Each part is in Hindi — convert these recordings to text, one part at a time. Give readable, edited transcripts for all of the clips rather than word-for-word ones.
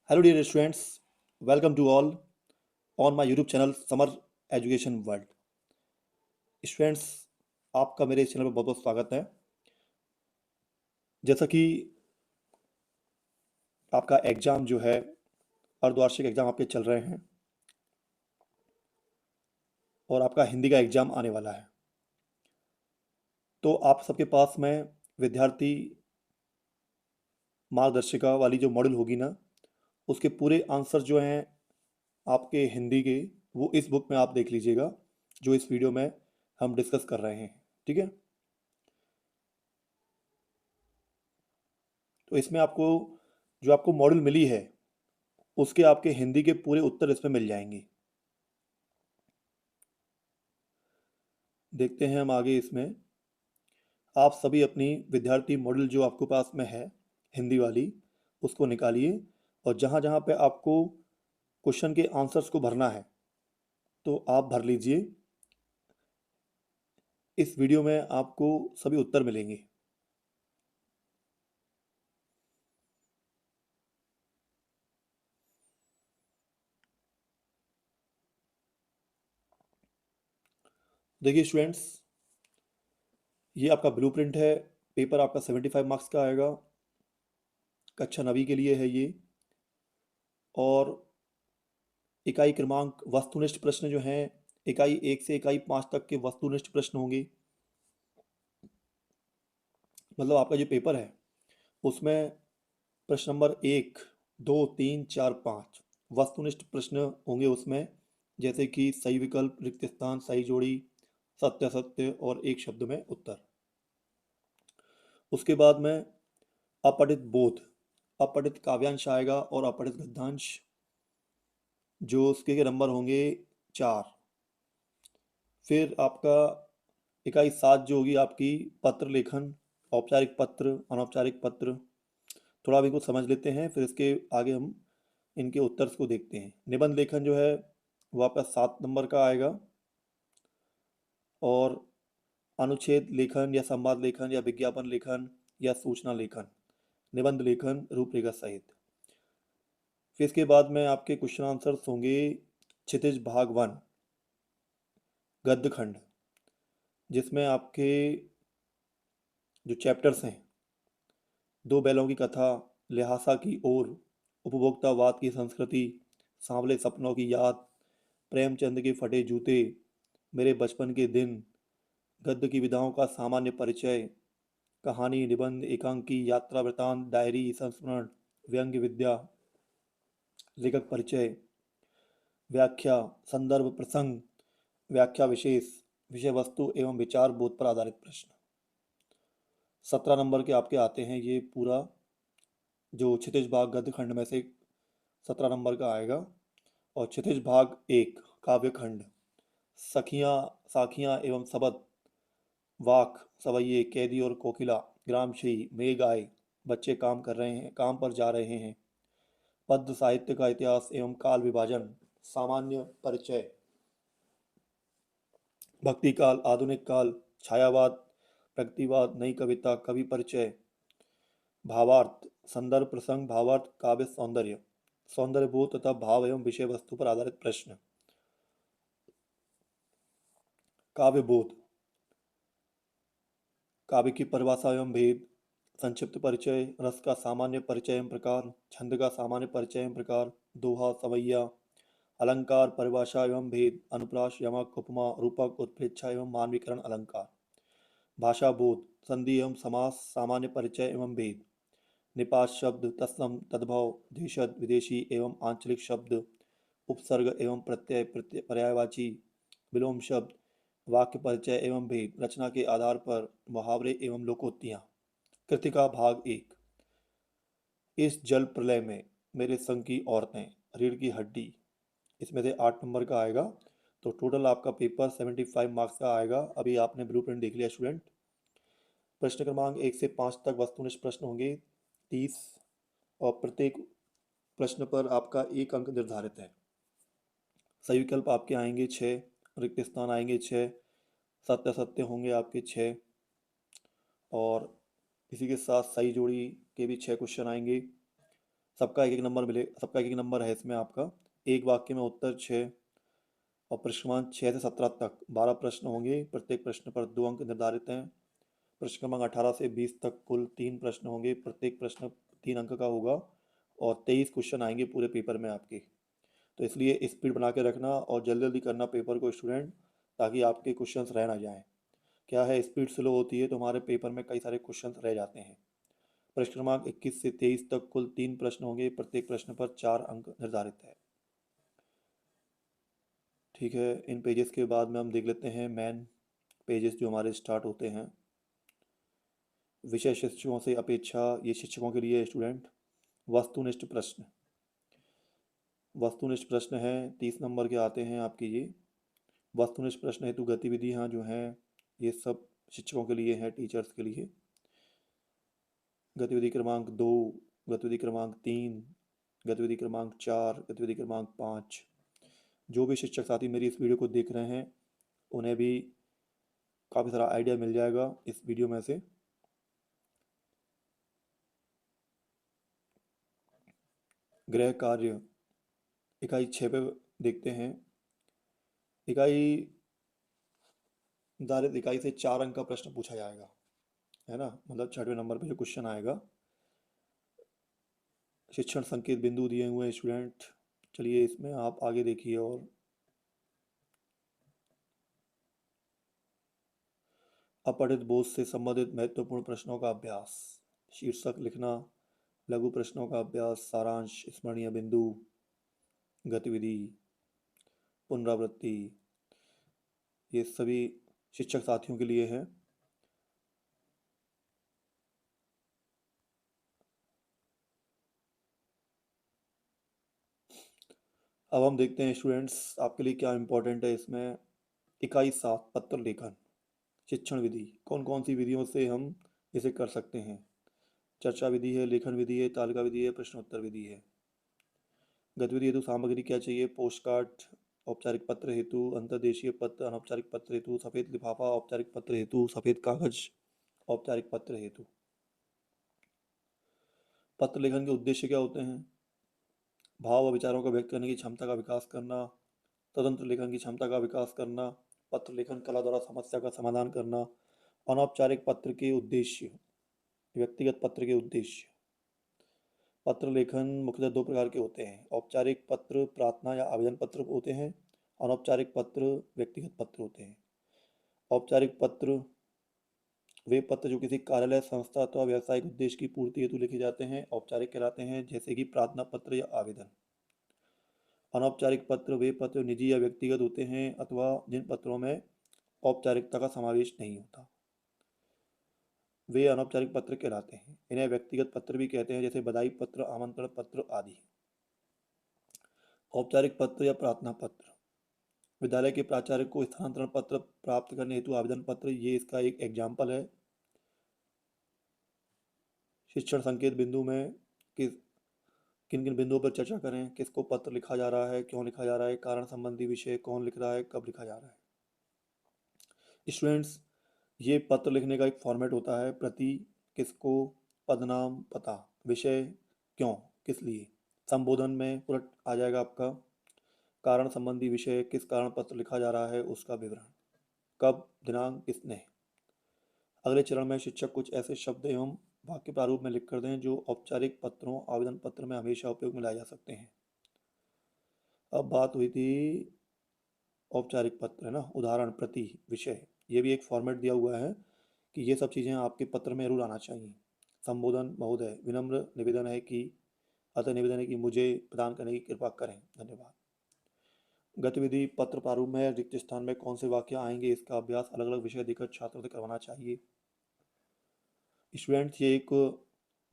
Hello, dear students. Welcome to all on my YouTube channel Summer Education World. Students, आपका मेरे इस चैनल पर बहुत बहुत स्वागत है। जैसा कि आपका एग्ज़ाम जो है अर्धवार्षिक एग्ज़ाम आपके चल रहे हैं और आपका हिंदी का एग्ज़ाम आने वाला है, तो आप सबके पास में विद्यार्थी मार्गदर्शिका वाली जो मॉडल होगी ना, उसके पूरे आंसर जो हैं आपके हिंदी के, वो इस बुक में आप देख लीजिएगा जो इस वीडियो में हम डिस्कस कर रहे हैं। ठीक है, तो इसमें आपको जो आपको मॉडल मिली है उसके आपके हिंदी के पूरे उत्तर इसमें मिल जाएंगे। देखते हैं हम आगे। इसमें आप सभी अपनी विद्यार्थी मॉडल जो आपके पास में है हिंदी वाली, उसको निकालिए और जहाँ जहाँ पे आपको क्वेश्चन के आंसर्स को भरना है तो आप भर लीजिए। इस वीडियो में आपको सभी उत्तर मिलेंगे। देखिए स्टूडेंट्स, ये आपका ब्लूप्रिंट है। पेपर आपका 75 मार्क्स का आएगा। कक्षा 9वीं के लिए है ये। और इकाई क्रमांक वस्तुनिष्ठ प्रश्न जो हैं, इकाई 1 से इकाई 5 तक के वस्तुनिष्ठ प्रश्न होंगे। मतलब आपका जो पेपर है उसमें प्रश्न नंबर 1, 2, 3, 4, 5 वस्तुनिष्ठ प्रश्न होंगे उसमें, जैसे कि सही विकल्प, रिक्त स्थान, सही जोड़ी, सत्य असत्य और एक शब्द में उत्तर। उसके बाद में अपठित बोध, अपठित काव्यांश आएगा और अपठित गद्यांश, जो उसके नंबर होंगे 4। फिर आपका इकाई 7 जो होगी आपकी पत्र लेखन, औपचारिक पत्र, अनौपचारिक पत्र। थोड़ा भी कुछ समझ लेते हैं, फिर इसके आगे हम इनके उत्तर को देखते हैं। निबंध लेखन जो है वो आपका 7 नंबर का आएगा। और अनुच्छेद लेखन या संवाद लेखन या विज्ञापन लेखन या सूचना लेखन, निबंध लेखन रूपरेखा सहित। फिर इसके बाद में आपके क्वेश्चन आंसर्स होंगे क्षितिज भाग 1 गद्य खंड, जिसमें आपके जो चैप्टर्स हैं, दो बैलों की कथा, ल्हासा की ओर, उपभोक्तावाद की संस्कृति, सांवले सपनों की याद, प्रेमचंद के फटे जूते, मेरे बचपन के दिन, गद्य की विधाओं का सामान्य परिचय, कहानी, निबंध, एकांकी, यात्रा वृतांत, डायरी, संस्मरण, व्यंग्य विद्या, लेखक परिचय, व्याख्या, संदर्भ, प्रसंग, व्याख्या विशेष, विषय वस्तु एवं विचार बोध पर आधारित प्रश्न। 17 नंबर के आपके आते हैं ये पूरा, जो क्षितिज भाग गद्य खंड में से 17 नंबर का आएगा। और क्षितिज भाग 1 काव्य खंड, सखियाँ, साखियाँ एवं सबद, वाक, सवैये, कैदी और कोकिला, ग्रामश्री, मेघ आए, बच्चे काम कर रहे हैं, काम पर जा रहे हैं, पद्य साहित्य का इतिहास एवं काल विभाजन, सामान्य परिचय, भक्ति काल, आधुनिक काल, छायावाद, प्रगतिवाद, नई कविता, कवि परिचय, भावार्थ, संदर्भ, प्रसंग, भावार्थ, काव्य सौंदर्य, सौंदर्य बोध तथा भाव एवं विषय वस्तु पर आधारित प्रश्न। काव्य बोध, काव्य की परिभाषा एवं भेद, संक्षिप्त परिचय, रस का सामान्य परिचय एवं प्रकार, छंद का सामान्य परिचय एवं प्रकार, दोहा, सवैया, अलंकार, परिभाषा एवं भेद, अनुप्रास, यमक, उपमा, रूपक, उत्प्रेक्षा एवं मानवीकरण अलंकार, भाषा बोध, संधि एवं समास, सामान्य परिचय एवं भेद, निपात शब्द, तत्सम, तद्भव, देशज, विदेशी एवं आंचलिक शब्द, उपसर्ग एवं प्रत्यय, पर्यायवाची, विलोम शब्द, वाक्य परिचय एवं भेद, रचना के आधार पर मुहावरे एवं लोकोक्तियाँ। कृतिका भाग 1, इस जल प्रलय में, मेरे संग की औरतें, रीढ़ की हड्डी, इसमें से 8 नंबर का आएगा। तो टोटल आपका पेपर 75 मार्क्स का आएगा। अभी आपने ब्लूप्रिंट देख लिया स्टूडेंट। प्रश्न क्रमांक 1 से 5 तक वस्तुनिष्ठ प्रश्न होंगे 30, और प्रत्येक प्रश्न पर आपका 1 अंक निर्धारित है। सही विकल्प आपके आएंगे 6, रिक्त स्थान आएंगे 6, सत्य सत्य होंगे आपके 6, और इसी के साथ सही जोड़ी के भी 6 क्वेश्चन आएंगे। सबका एक एक नंबर मिले, सबका एक एक नंबर है इसमें आपका। एक वाक्य में उत्तर 6 और प्रश्न क्रमांक 6 से 17 तक 12 प्रश्न होंगे, प्रत्येक प्रश्न पर 2 अंक निर्धारित हैं। प्रश्न क्रमांक 18 से 20 तक कुल 3 प्रश्न होंगे, प्रत्येक प्रश्न 3 अंक का होगा और 23 क्वेश्चन आएंगे पूरे पेपर में आपके। तो इसलिए स्पीड बना के रखना और जल्दी जल्दी करना पेपर को स्टूडेंट, ताकि आपके क्वेश्चंस रह ना जाएं। क्या है, स्पीड स्लो होती है तो हमारे पेपर में कई सारे क्वेश्चंस रह जाते हैं। प्रश्न क्रमांक 21 से 23 तक कुल 3 प्रश्न होंगे, प्रत्येक प्रश्न पर 4 अंक निर्धारित है। ठीक है, इन पेजेस के बाद में हम देख लेते हैं मेन पेजेस जो हमारे स्टार्ट होते हैं। विषय शिक्षकों से अपेक्षा, ये शिक्षकों के लिए स्टूडेंट। वस्तुनिष्ठ प्रश्न, वस्तुनिष्ठ प्रश्न है 30 नंबर के आते हैं आपके ये। वस्तुनिष्ठ प्रश्न हेतु गतिविधियाँ जो हैं ये सब शिक्षकों के लिए हैं, टीचर्स के लिए। गतिविधि क्रमांक 2, गतिविधि क्रमांक 3, गतिविधि क्रमांक 4, गतिविधि क्रमांक 5। जो भी शिक्षक साथी मेरी इस वीडियो को देख रहे हैं उन्हें भी काफ़ी सारा आइडिया मिल जाएगा इस वीडियो में से। गृह कार्य इकाई 6 पे देखते हैं। इकाई निर्धारित इकाई से 4 अंक का प्रश्न पूछा जाएगा, है ना, मतलब 6वें नंबर पे जो क्वेश्चन आएगा। शिक्षण संकेत बिंदु दिए हुए हैं स्टूडेंट। चलिए इसमें आप आगे देखिए। और अपठित बोध से संबंधित महत्वपूर्ण प्रश्नों का अभ्यास, शीर्षक लिखना, लघु प्रश्नों का अभ्यास, सारांश, स्मरणीय बिंदु, गतिविधि, पुनरावृत्ति, ये सभी शिक्षक साथियों के लिए है। अब हम देखते हैं स्टूडेंट्स आपके लिए क्या इंपॉर्टेंट है इसमें। इकाई 7 पत्र लेखन, शिक्षण विधि, कौन कौन सी विधियों से हम इसे कर सकते हैं। चर्चा विधि है, लेखन विधि है, तालिका विधि है, प्रश्नोत्तर विधि है। गतिविधि हेतु सामग्री क्या चाहिए, पोस्ट कार्ड, औपचारिक पत्र हेतु अंतर्देशीय पत्र, अनौपचारिक पत्र हेतु सफ़ेद लिफाफा, औपचारिक पत्र हेतु सफ़ेद कागज, औपचारिक पत्र हेतु। पत्र लेखन के उद्देश्य क्या होते हैं, भाव व विचारों को व्यक्त करने की क्षमता का विकास करना, तदंतर लेखन की क्षमता का विकास करना, पत्र लेखन कला द्वारा समस्या का समाधान करना। अनौपचारिक पत्र के उद्देश्य, व्यक्तिगत पत्र के उद्देश्य। पत्र लेखन मुख्यतः 2 प्रकार के होते हैं, औपचारिक पत्र प्रार्थना या आवेदन पत्र होते हैं, अनौपचारिक पत्र व्यक्तिगत पत्र होते हैं। औपचारिक पत्र वे पत्र जो किसी कार्यालय, संस्था अथवा व्यावसायिक उद्देश्य की पूर्ति हेतु लिखे जाते हैं, औपचारिक कहलाते हैं, जैसे कि प्रार्थना पत्र या आवेदन। अनौपचारिक पत्र वे पत्र निजी या व्यक्तिगत होते हैं अथवा जिन पत्रों में औपचारिकता का समावेश नहीं होता, वे अनौपचारिक पत्र कहलाते हैं। इन्हें व्यक्तिगत पत्र भी कहते हैं, जैसे बधाई पत्र, आमंत्रण पत्र आदि। औपचारिक पत्र या प्रार्थना पत्र, विद्यालय के प्राचार्य को स्थानांतरण पत्र प्राप्त करने हेतु आवेदन पत्र, ये इसका एक एग्जाम्पल है। शिक्षण संकेत बिंदु में किस किन किन बिंदुओं पर चर्चा करें, किसको पत्र लिखा जा रहा है, क्यों लिखा जा रहा है, कारण संबंधी विषय, कौन लिख रहा है, कब लिखा जा रहा है। स्टूडेंट्स, ये पत्र लिखने का एक फॉर्मेट होता है, प्रति, किसको, पदनाम, पता, विषय, क्यों, किस लिए, संबोधन में उलट आ जाएगा आपका, कारण संबंधी विषय, किस कारण पत्र लिखा जा रहा है उसका विवरण, कब, दिनांक, किसने। अगले चरण में शिक्षक कुछ ऐसे शब्द एवं वाक्य प्रारूप में लिख कर दें जो औपचारिक पत्रों, आवेदन पत्र में हमेशा उपयोग में लाए जा सकते हैं। अब बात हुई थी औपचारिक पत्र, है ना, उदाहरण, प्रति, विषय, ये भी एक फॉर्मेट दिया हुआ है कि ये सब चीज़ें आपके पत्र में जरूर आना चाहिए। संबोधन, महोदय, विनम्र निवेदन है कि, अतः निवेदन है कि मुझे प्रदान करने की कृपा करें, धन्यवाद। गतिविधि पत्र प्रारूप में रिक्त स्थान में कौन से वाक्य आएंगे, इसका अभ्यास अलग अलग विषय देकर छात्रों से करवाना चाहिए। स्टूडेंट्स, ये एक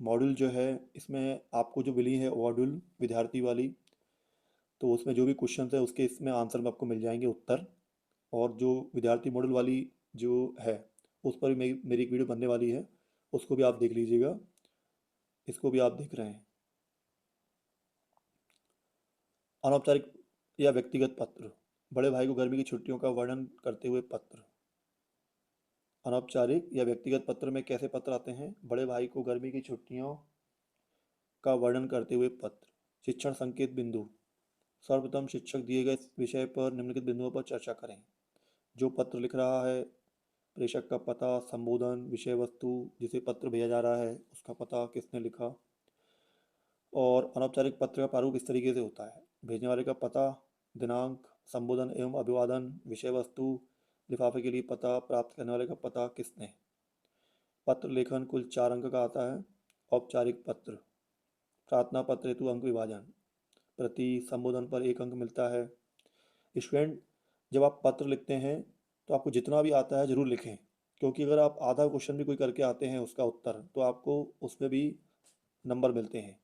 मॉड्यूल जो है इसमें आपको जो मिली है मॉड्यूल विद्यार्थी वाली, तो उसमें जो भी क्वेश्चन है उसके इसमें आंसर में आपको मिल जाएंगे, उत्तर। और जो विद्यार्थी मॉड्यूल वाली जो है उस पर भी मेरी एक वीडियो बनने वाली है, उसको भी आप देख लीजिएगा, इसको भी आप देख रहे हैं। अनौपचारिक या व्यक्तिगत पत्र, बड़े भाई को गर्मी की छुट्टियों का वर्णन करते हुए पत्र। अनौपचारिक या व्यक्तिगत पत्र में कैसे पत्र आते हैं, बड़े भाई को गर्मी की छुट्टियों का वर्णन करते हुए पत्र। शिक्षण संकेत बिंदु। सर्वप्रथम शिक्षक दिए गए विषय पर निम्नलिखित बिंदुओं पर चर्चा करें। जो पत्र लिख रहा है, प्रेषक का पता, संबोधन, विषय वस्तु जिसे पत्र भेजा जा रहा है उसका पता, किसने लिखा, और अनौपचारिक पत्र का प्रारूप इस तरीके से होता है। भेजने वाले का पता, दिनांक, संबोधन एवं अभिवादन, विषय वस्तु, लिफाफे के लिए पता, प्राप्त करने वाले का पता, किसने। पत्र लेखन कुल 4 अंक का आता है। औपचारिक पत्र, प्रार्थना पत्र हेतु अंक विभाजन, प्रति, संबोधन पर 1 अंक मिलता है। स्टूडेंट, जब आप पत्र लिखते हैं तो आपको जितना भी आता है ज़रूर लिखें, क्योंकि अगर आप आधा क्वेश्चन भी कोई करके आते हैं उसका उत्तर, तो आपको उसमें भी नंबर मिलते हैं।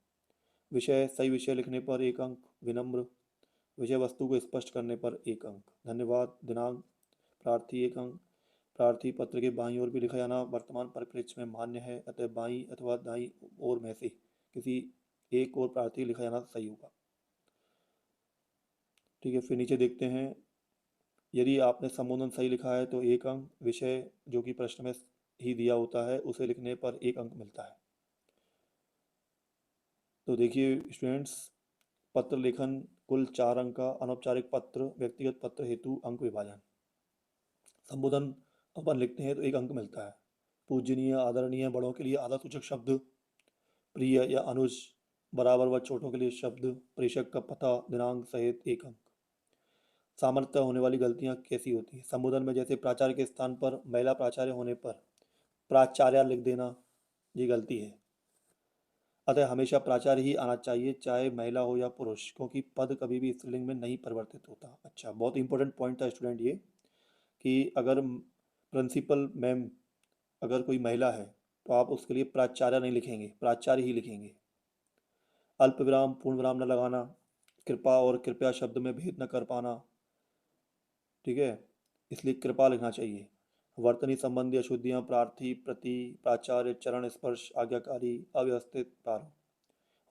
विषय, सही विषय लिखने पर 1 अंक। विनम्र, विषय वस्तु को स्पष्ट करने पर 1 अंक। धन्यवाद। दिनांक, प्रार्थी 1 अंक। प्रार्थी पत्र के बाईं ओर भी लिखा जाना वर्तमान परिप्रेक्ष्य में मान्य है, अतः बाईं अथवा दाईं ओर में से किसी एक ओर प्रार्थी लिखा जाना सही होगा। ठीक है, फिर नीचे देखते हैं, यदि आपने संबोधन सही लिखा है तो 1 अंक। विषय जो कि प्रश्न में ही दिया होता है उसे लिखने पर 1 अंक मिलता है। तो देखिए स्टूडेंट्स, पत्र लेखन कुल 4 अंक का। अनौपचारिक पत्र, व्यक्तिगत पत्र हेतु अंक विभाजन। संबोधन अपन लिखते हैं तो 1 अंक मिलता है। पूजनीय, आदरणीय, बड़ों के लिए आदर सूचक शब्द। प्रिय या अनुज, बराबर व छोटों के लिए शब्द। प्रेषक का पता, दिनांक सहित 1 अंक। सामान्यतः होने वाली गलतियां कैसी होती हैं? संबोधन में जैसे प्राचार्य के स्थान पर महिला प्राचार्य होने पर प्राचार्य लिख देना, ये गलती है। अतः हमेशा प्राचार्य ही आना चाहिए, चाहे महिला हो या पुरुष, क्योंकि पद कभी भी स्त्रीलिंग में नहीं परिवर्तित होता। अच्छा, बहुत इंपॉर्टेंट पॉइंट था स्टूडेंट ये, कि अगर प्रिंसिपल मैम अगर कोई महिला है तो आप उसके लिए प्राचार्य नहीं लिखेंगे, प्राचार्य ही लिखेंगे। अल्प विराम, पूर्ण विराम न लगाना। कृपा और कृपया शब्द में भेद न कर पाना, ठीक है, इसलिए कृपा लिखना चाहिए। वर्तनी संबंधी अशुद्धियाँ, प्रार्थी, प्रति, प्राचार्य, चरण स्पर्श, आज्ञाकारी, अव्यवस्थित प्रारूप।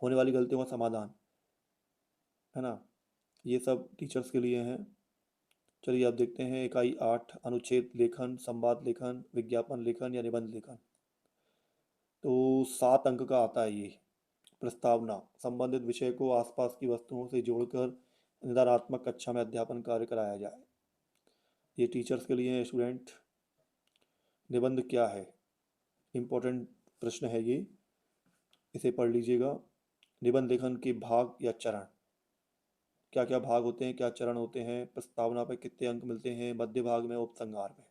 होने वाली गलतियों का समाधान, है ना, ये सब टीचर्स के लिए हैं। चलिए अब देखते हैं इकाई 8, अनुच्छेद लेखन, संवाद लेखन, विज्ञापन लेखन या निबंध लेखन। तो 7 अंक का आता है ये। प्रस्तावना, संबंधित विषय को आसपास की वस्तुओं से जोड़कर निदानात्मक कक्षा में अध्यापन कार्य कराया जाए। ये टीचर्स के लिए है स्टूडेंट। निबंध क्या है? इम्पोर्टेंट प्रश्न है ये, इसे पढ़ लीजिएगा। निबंध लेखन के भाग या चरण, क्या क्या भाग होते हैं, क्या चरण होते हैं, प्रस्तावना पर कितने अंक मिलते हैं, मध्य भाग में, उपसंहार में।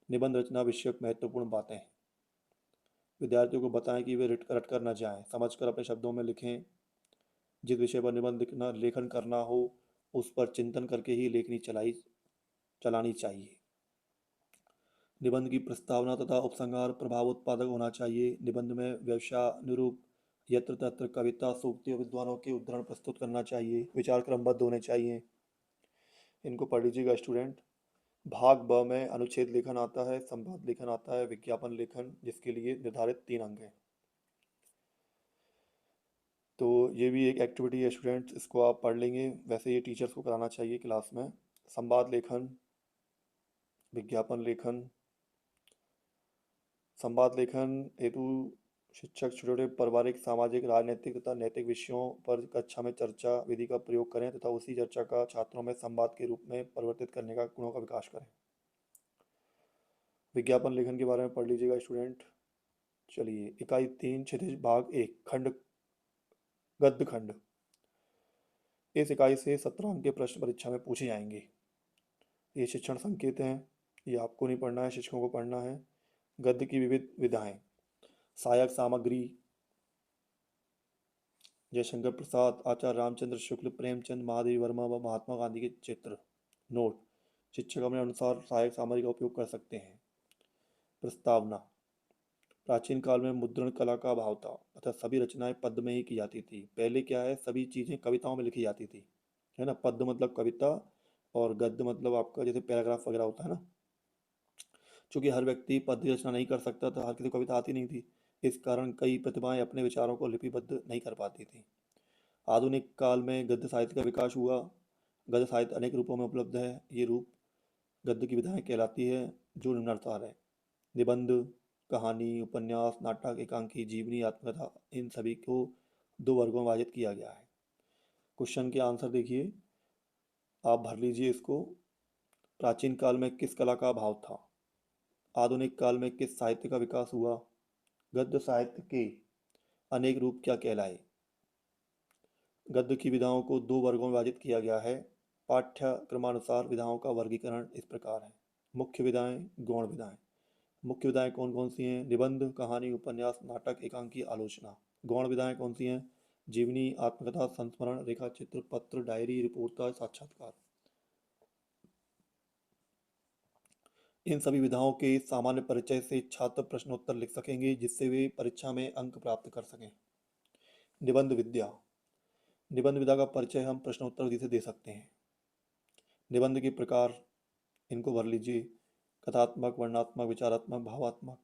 निबंध रचना विषयक महत्वपूर्ण बातें, विद्यार्थियों को बताएं कि वे रट कर न जाएं, समझकर अपने शब्दों में लिखें। जिस विषय पर निबंध लिखना लेखन करना हो उस पर चिंतन करके ही लेखनी चलानी चाहिए। निबंध की प्रस्तावना तथा उपसंहार प्रभावोत्पादक होना चाहिए। निबंध में व्यवसाय, निरूप, यत्र तत्र, कविता, सूक्ति और विद्वानों के उद्धरण प्रस्तुत करना चाहिए। विचार क्रमबद्ध होने चाहिए। इनको पढ़ लीजिएगा स्टूडेंट। भाग ब में अनुच्छेद लेखन आता है, संवाद लेखन आता है, विज्ञापन लेखन, जिसके लिए निर्धारित 3 अंक हैं। तो ये भी एक एक्टिविटी है स्टूडेंट, इसको आप पढ़ लेंगे। वैसे ये टीचर्स को कराना चाहिए क्लास में। संवाद लेखन, विज्ञापन लेखन। संवाद लेखन हेतु शिक्षक छोटे छोटे पारिवारिक, सामाजिक, राजनीतिक तथा नैतिक विषयों पर कक्षा में चर्चा विधि का प्रयोग करें तथा उसी चर्चा का छात्रों में संवाद के रूप में परिवर्तित करने का गुणों का विकास करें। विज्ञापन लेखन के बारे में पढ़ लीजिएगा स्टूडेंट। चलिए इकाई 3, क्षितिज भाग 1, खंड, गद्य खंड। इस इकाई से 17 अंक के प्रश्न परीक्षा में पूछे जाएंगे। ये शिक्षण संकेत हैं, ये आपको नहीं पढ़ना है, शिक्षकों को पढ़ना है। गद्य की विविध विधाएं, सहायक सामग्री, जयशंकर प्रसाद, आचार्य रामचंद्र शुक्ल, प्रेमचंद, महादेवी वर्मा व महात्मा गांधी के चित्र। नोट, शिक्षक अपने अनुसार सहायक सामग्री का उपयोग कर सकते हैं। प्रस्तावना, प्राचीन काल में मुद्रण कला का अभाव था अतः सभी रचनाएं पद्य में ही की जाती थी। पहले क्या है, सभी चीज़ें कविताओं में लिखी जाती थी, है ना। पद्य मतलब कविता और गद्य मतलब आपका जैसे पैराग्राफ वगैरह होता है ना। चूंकि हर व्यक्ति पद्य रचना नहीं कर सकता था, हर किसी को कविता आती नहीं थी, इस कारण कई प्रतिभाएं अपने विचारों को लिपिबद्ध नहीं कर पाती थी। आधुनिक काल में गद्य साहित्य का विकास हुआ। गद्य साहित्य अनेक रूपों में उपलब्ध है। ये रूप गद्य की विधाएं कहलाती है, जो निम्नानुसार है। निबंध, कहानी, उपन्यास, नाटक, एकांकी, जीवनी, आत्मकथा, इन सभी को 2 वर्गों में विभाजित किया गया है। क्वेश्चन के आंसर देखिए, आप भर लीजिए इसको। प्राचीन काल में किस कला का अभाव था? आधुनिक काल में किस साहित्य का विकास हुआ? गद्य साहित्य के अनेक रूप क्या कहलाए? गद्य की विधाओं को 2 वर्गों में विभाजित किया गया है। पाठ्यक्रमानुसार विधाओं का वर्गीकरण इस प्रकार है। मुख्य विधाएं, गौण विधाएं। मुख्य विधाएं कौन कौन सी हैं? निबंध, कहानी, उपन्यास, नाटक, एकांकी, आलोचना। गौण विधाएं कौन सी हैं? जीवनी, आत्मकथा, संस्मरण, रेखाचित्र, पत्र, डायरी, रिपोर्टाज, साक्षात्कार। इन सभी विधाओं के सामान्य परिचय से छात्र प्रश्नोत्तर लिख सकेंगे, जिससे वे परीक्षा में अंक प्राप्त कर सकें। निबंध विद्या। निबंध विधा का परिचय हम प्रश्नोत्तर विधि से दे सकते हैं। निबंध के प्रकार इनको भर लीजिए। कथात्मक, वर्णनात्मक, विचारात्मक, भावात्मक।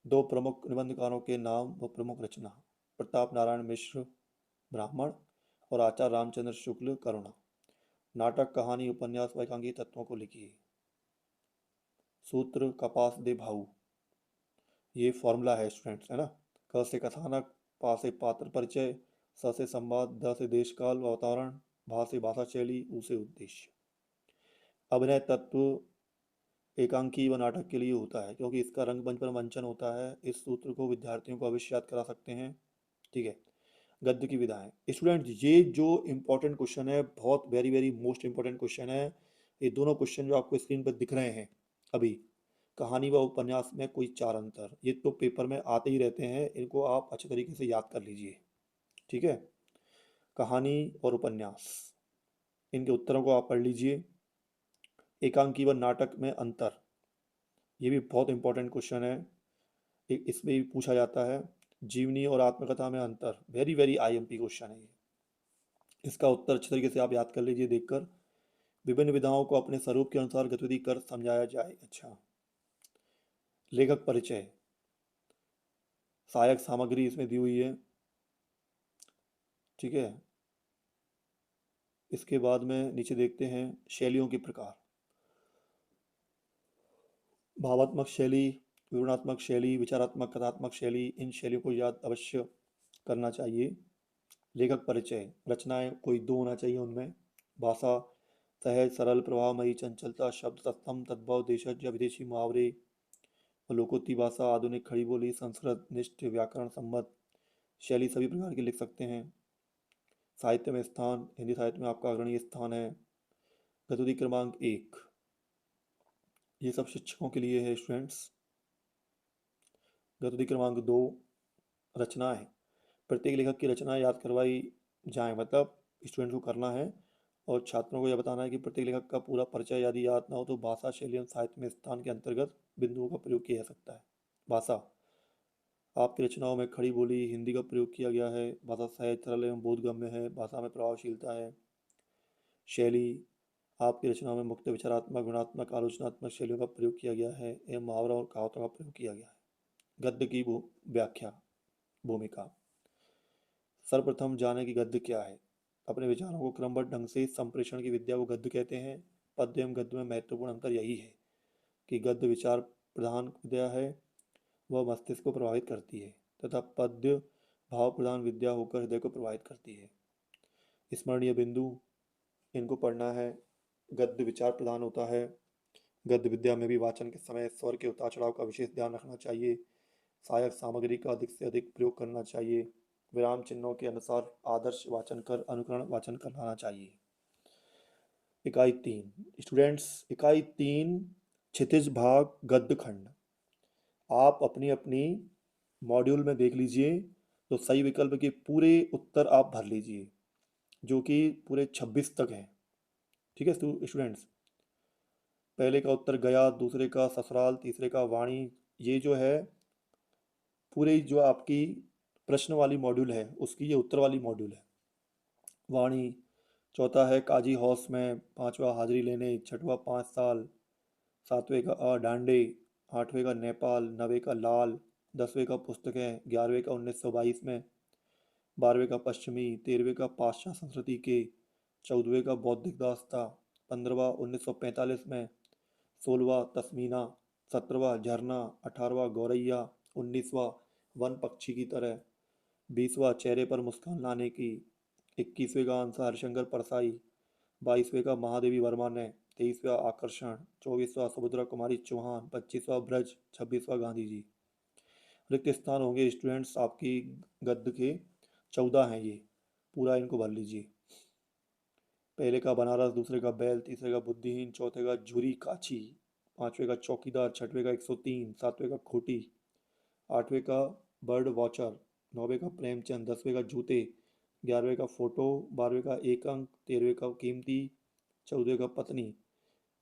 2 प्रमुख निबंधकारों के नाम व प्रमुख रचना। प्रताप नारायण मिश्र ब्राह्मण और आचार्य रामचंद्र शुक्ल करुणा। नाटक, कहानी, उपन्यास व एकांकी तत्वों को लिखिए। सूत्र कपास दे भाऊ, ये फॉर्मूला है स्टूडेंट्स, है ना। क से कथानक, पा से पात्र परिचय, स से संवाद, द से देश काल व वातावरण, भा से भाषा शैली, उ से उद्देश्य। अभिनय तत्व एकांकी व नाटक के लिए होता है, क्योंकि इसका रंगमंच पर मंचन होता है। इस सूत्र को विद्यार्थियों को अवश्य याद करा सकते हैं। ठीक है। गद्य की विधाएं। स्टूडेंट्स, ये जो इंपॉर्टेंट क्वेश्चन है, बहुत very very most important question है। ये दोनों क्वेश्चन जो आपको स्क्रीन पर दिख रहे हैं अभी, कहानी व उपन्यास में कोई 4 अंतर, ये तो पेपर में आते ही रहते हैं, इनको आप अच्छे तरीके से याद कर लीजिए। ठीक है। कहानी और उपन्यास, इनके उत्तरों को आप पढ़ लीजिए। एकांकी व नाटक में अंतर, ये भी बहुत इंपॉर्टेंट क्वेश्चन है, इसमें भी पूछा जाता है। जीवनी और आत्मकथा में अंतर, वेरी वेरी आईएमपी क्वेश्चन है ये। इसका उत्तर अच्छे तरीके से आप याद कर लीजिए देखकर। विभिन्न विधाओं को अपने स्वरूप के अनुसार गतिविधि कर समझाया जाए। अच्छा। लेखक परिचय, सहायक सामग्री इसमें दी हुई है। ठीक है। इसके बाद में नीचे देखते हैं शैलियों के प्रकार। भावात्मक शैली, विवरणात्मक शैली, विचारात्मक, कथात्मक शैली, इन शैलियों को याद अवश्य करना चाहिए। लेखक परिचय, रचनाएं कोई 2 होना चाहिए उनमें। भाषा सहज, सरल, प्रभावमयी, चंचलता, शब्द तत्सम, तद्भव, देशज या विदेशी मुहावरे, लोकोक्ति भाषा, आधुनिक खड़ी बोली, संस्कृत निष्ठ, व्याकरण सम्मत। शैली सभी प्रकार की लिख सकते हैं। साहित्य में स्थान, हिंदी साहित्य में आपका अग्रणी स्थान है। गतिविधि क्रमांक 1, ये सब शिक्षकों के लिए है स्टूडेंट्स। गतिविधि क्रमांक 2, रचनाएं। प्रत्येक लेखक की रचना याद करवाई जाए, मतलब स्टूडेंट को करना है और छात्रों को यह बताना है कि प्रत्येक लेखक का पूरा परिचय यदि याद ना हो तो भाषा, शैली एवं साहित्य में स्थान के अंतर्गत बिंदुओं का प्रयोग किया जा सकता है। भाषा, आपकी रचनाओं में खड़ी बोली हिंदी का प्रयोग किया गया है। भाषा सहज, सरल एवं बोधगम्य है। भाषा में प्रभावशीलता है। शैली, आपकी रचनाओं में मुक्त, विचारात्मक, गुणात्मक, आलोचनात्मक शैलियों का प्रयोग किया गया है एवं मुहावरा और कहावतों का प्रयोग किया गया है। गद्य की व्याख्या, भूमिका। सर्वप्रथम जाने कि गद्य क्या है। अपने विचारों को क्रमबद्ध ढंग से संप्रेषण की विद्या को गद्य कहते हैं। पद्य एवं गद्य में महत्वपूर्ण अंतर यही है कि गद्य विचार प्रधान विद्या है, वह मस्तिष्क को प्रभावित करती है, तथा पद्य भाव प्रधान विद्या होकर हृदय को प्रभावित करती है। स्मरणीय बिंदु, इनको पढ़ना है। गद्य विचार प्रधान होता है। गद्य विद्या में भी वाचन के समय स्वर के उतार चढ़ाव का विशेष ध्यान रखना चाहिए। सहायक सामग्री का अधिक से अधिक प्रयोग करना चाहिए। विराम चिन्हों के अनुसार आदर्श वाचन कर अनुकरण वाचन कराना चाहिए। इकाई 3 स्टूडेंट्स, इकाई 3 क्षितिज भाग गद्य खंड। आप अपनी अपनी मॉड्यूल में देख लीजिए, तो सही विकल्प के पूरे उत्तर आप भर लीजिए, जो कि पूरे 26 तक हैं। ठीक है स्टूडेंट्स। पहले का उत्तर गया, दूसरे का ससुराल, तीसरे का वाणी। ये जो है पूरे जो आपकी प्रश्न वाली मॉड्यूल है उसकी ये उत्तर वाली मॉड्यूल है। वाणी। चौथा है काजी हौस में, पांचवा हाजिरी लेने, छठवा 5 साल, सातवें का डांडे, आठवें का नेपाल, नवे का लाल, 10वें का पुस्तकें, 11वें का 1922 में, 12वें का पश्चिमी, 13वें का पाश्चात्य संस्कृति के, 14वें का बौद्धिक दास्ता, 15वां 1945 में, 16वां तस्मीना, 17वां झरना, 18वां गौरैया, 19वां वन पक्षी की तरह, 20वां चेहरे पर मुस्कान लाने की, 21वें का आंसर हरिशंकर परसाई, 22वें का महादेवी वर्मा ने, 23वां आकर्षण, 24वां सुभद्रा कुमारी चौहान, 25वां ब्रज, 26वां गांधी जी। रिक्त स्थान होंगे स्टूडेंट्स आपकी गद्य के 14 हैं ये, पूरा इनको भर लीजिए। पहले का बनारस, दूसरे का बैल, तीसरे का बुद्धिहीन, चौथे का झुरी काछी, पांचवे का चौकीदार, छठवें का 103, सातवें का खोटी, आठवें का बर्ड वॉचर, नौवें का प्रेमचंद, 10वें का जूते, 11वें का फोटो, 12वें का एक अंक, 13वें का कीमती, 14वें का पत्नी,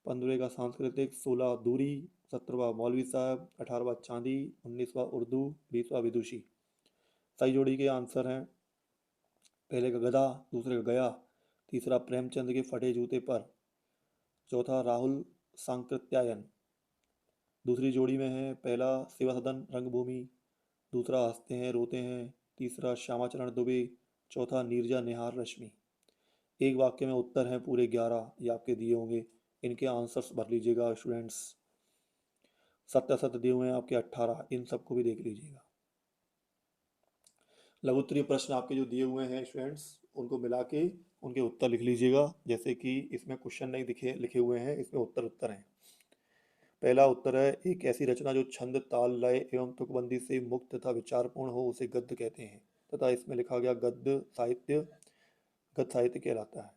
15वें का सांस्कृतिक, 16 दूरी, 17वां मौलवी साहब, 18वां चांदी, 19वां उर्दू, 20वां विदुषी। सही जोड़ी के आंसर हैं पहले का गधा, दूसरे का गया, तीसरा प्रेमचंद के फटे जूते पर, चौथा राहुल सांकृत्यायन। दूसरी जोड़ी में है पहला शिवा सदन रंगभूमि, दूसरा हंसते हैं रोते हैं, तीसरा श्यामाचरण दुबे, चौथा नीरजा निहार रश्मि। एक वाक्य में उत्तर हैं पूरे 11, ये आपके दिए होंगे, इनके आंसर्स भर लीजिएगा स्टूडेंट्स। सत्य सत्य दिए हुए हैं आपके 18, इन सबको भी देख लीजिएगा। लघुत्तरीय प्रश्न आपके जो दिए हुए हैं स्टूडेंट्स, उनको मिला के उनके उत्तर लिख लीजिएगा। जैसे कि इसमें क्वेश्चन नहीं दिखे लिखे हुए हैं, इसमें उत्तर उत्तर हैं। पहला उत्तर है एक ऐसी रचना जो छंद ताल लय एवं तुकबंदी से मुक्त तथा विचारपूर्ण हो उसे गद्य कहते हैं, तथा इसमें लिखा गया गद्य साहित्य कहलाता है।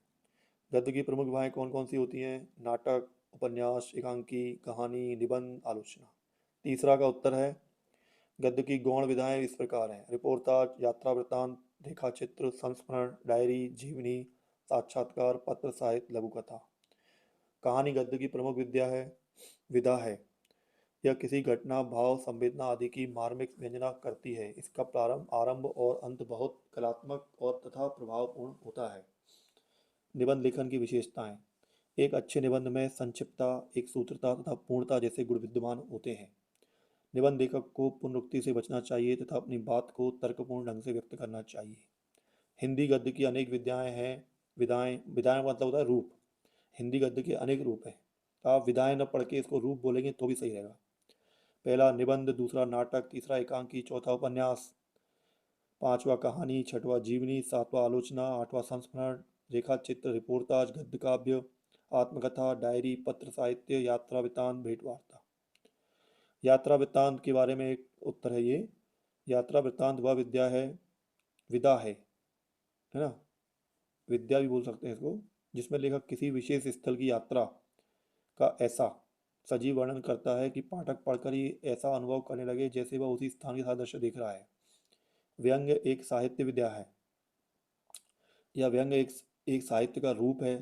गद्य की प्रमुख विधाएं कौन कौन सी होती हैं? नाटक, उपन्यास, एकांकी, कहानी, निबंध, आलोचना। तीसरा का उत्तर है गद्य की गौण विधाएं इस प्रकार हैं: रिपोर्टाज, यात्रा वृत्तांत, रेखा चित्र, संस्मरण, डायरी, जीवनी, साक्षात्कार, पत्र साहित्य, लघु कथा। कहानी गद्य की प्रमुख विधा है। यह किसी घटना, भाव, संवेदना आदि की मार्मिक व्यंजना करती है। इसका प्रारंभ, आरंभ और अंत बहुत कलात्मक और तथा प्रभावपूर्ण होता है। निबंध लेखन की विशेषताएं: एक अच्छे निबंध में संक्षिप्तता, एक सूत्रता तथा पूर्णता जैसे गुण विद्यमान होते हैं। निबंध लेखक को पुनरुक्ति से बचना चाहिए तथा अपनी बात को तर्कपूर्ण ढंग से व्यक्त करना चाहिए। हिंदी गद्य की अनेक विधाएं हैं। विधाएं विधाएं का मतलब होता है रूप। हिंदी गद्य के अनेक रूप हैं। आप विधाएं न पढ़ के इसको रूप बोलेंगे तो भी सही रहेगा। पहला निबंध, दूसरा नाटक, तीसरा एकांकी, चौथा उपन्यास, पांचवा कहानी, छठवां जीवनी, सातवां आलोचना, आठवां संस्मरण, रेखा चित्र, रिपोर्टाज, गद्य काव्य, आत्मकथा, डायरी, पत्र साहित्य, यात्रा वृत्तांत, भेंट वार्ता। यात्रा वृत्तांत के बारे में एक उत्तर है ये। यात्रा वृत्तांत वह विधा है ना, विद्या भी बोल सकते हैं इसको, जिसमें लेखक किसी विशेष स्थल की यात्रा का ऐसा सजीव वर्णन करता है कि पाठक पढ़कर ही ऐसा अनुभव करने लगे जैसे वह उसी स्थान के सादृश्य देख रहा है। व्यंग्य एक साहित्य विद्या है। यह व्यंग्य एक साहित्य का रूप है